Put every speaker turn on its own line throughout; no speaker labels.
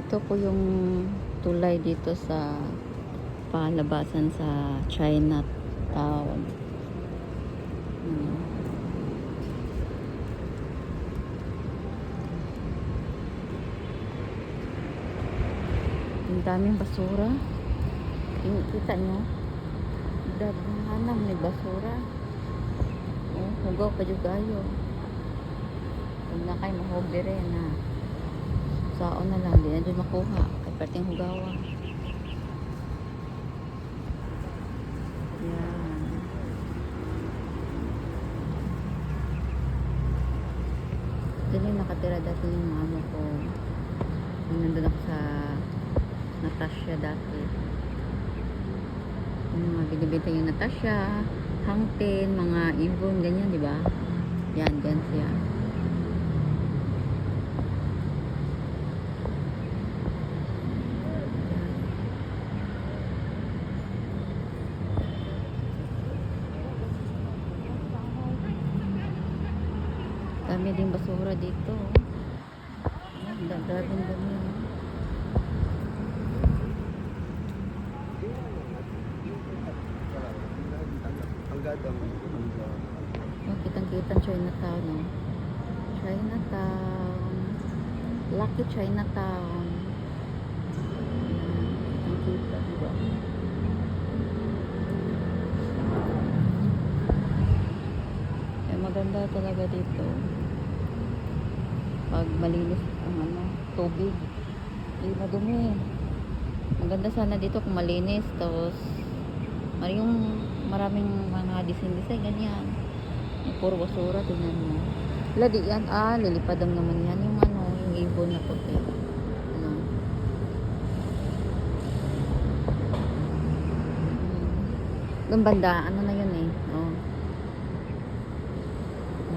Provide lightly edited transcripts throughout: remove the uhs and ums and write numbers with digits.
Ito po yung tulay dito sa palabasan sa Chinatown. Hmm. Ang daming basura. Kita nyo? Daghanan may basura. Oh, hugaw pa dyan kayo. Huwag na kayo mahobi rin ha. Saon na lang, di na dyan makuha. Kaya parting hugawa. Yan. Diyan yung nakatira dati yung amo ko. Yung nandun ako sa Natasha dati. Yung mga binibenta yung Natasha, Hangten, mga ibon, ganyan, di ba? Yan, dyan siya. Dami din basura dito. Grabing dami. Oh, kitang-kitang Chinatown, no? Chinatown. Lucky Chinatown. Kitang-kita, diba? Eh, maganda talaga dito. Pag malinis ang tubig. Hindi madumi. Maganda sana dito kung malinis. Tapos, yung maraming mga design ganyan. Yung puro basura, tingnan mo. Ladi yan, lilipad lang naman yan. Yung yung ibon na puti. Yung banda, na yun eh. Oh.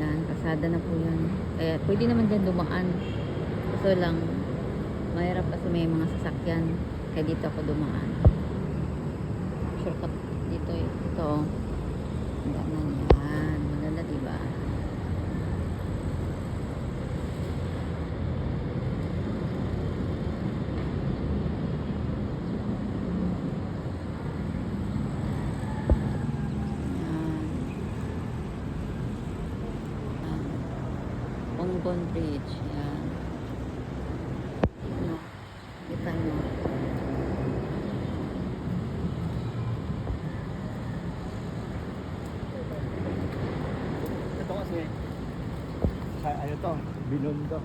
Yan, kasada na po yan. Kaya pwede naman dyan dumaan. Kaso lang, mahirap kasi may mga sasakyan. Kaya dito ako dumaan. Shortcut dito eh. Ito. Ang daman yan. Maganda diba? Bongbong Bridge. Yan. Ano? Kita nyo.
Ito kasi ano to? Binondo.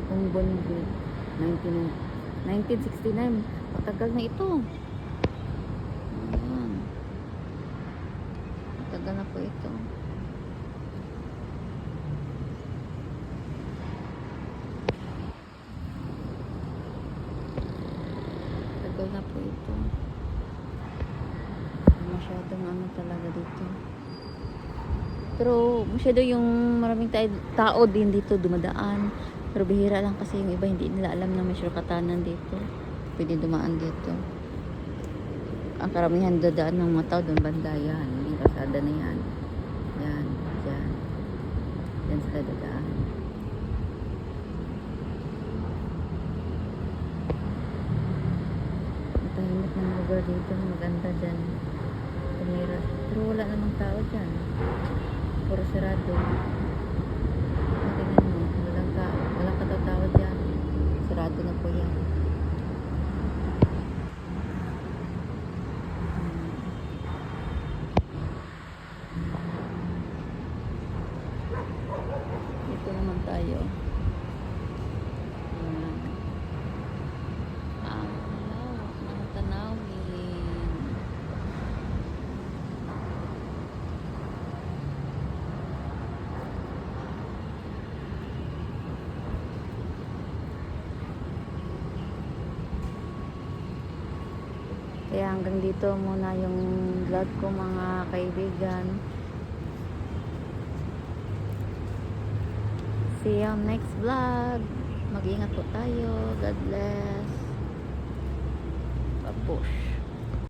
Bongbong Bridge. 1969. Matagal na ito. Ayan. Matagal na po ito. Matagal na po ito. Masyadong talaga dito. Pero masyado yung maraming tao din dito dumadaan. Pero bihira lang kasi yung iba hindi nila alam na may shortcutanan dito. Pwede dumaan dito. Ang karamihan dadaan ng mga tao doon banda yan. Yung kasada na yan. Yan. Yan. Yan sila dadaan. Matahimik ng lugar dito. Maganda dyan. Tumira. Pero wala namang tao dyan. Puro sarado. Tingnan mo. Walang tao. Walang katatawa dyan. Sarado na po yan. Dito naman tayo. Ayan. Ang lawak ng tanawin. Kaya hanggang dito muna yung vlog ko mga kaibigan. See you next vlog. Mag-ingat po tayo. God bless. Papush.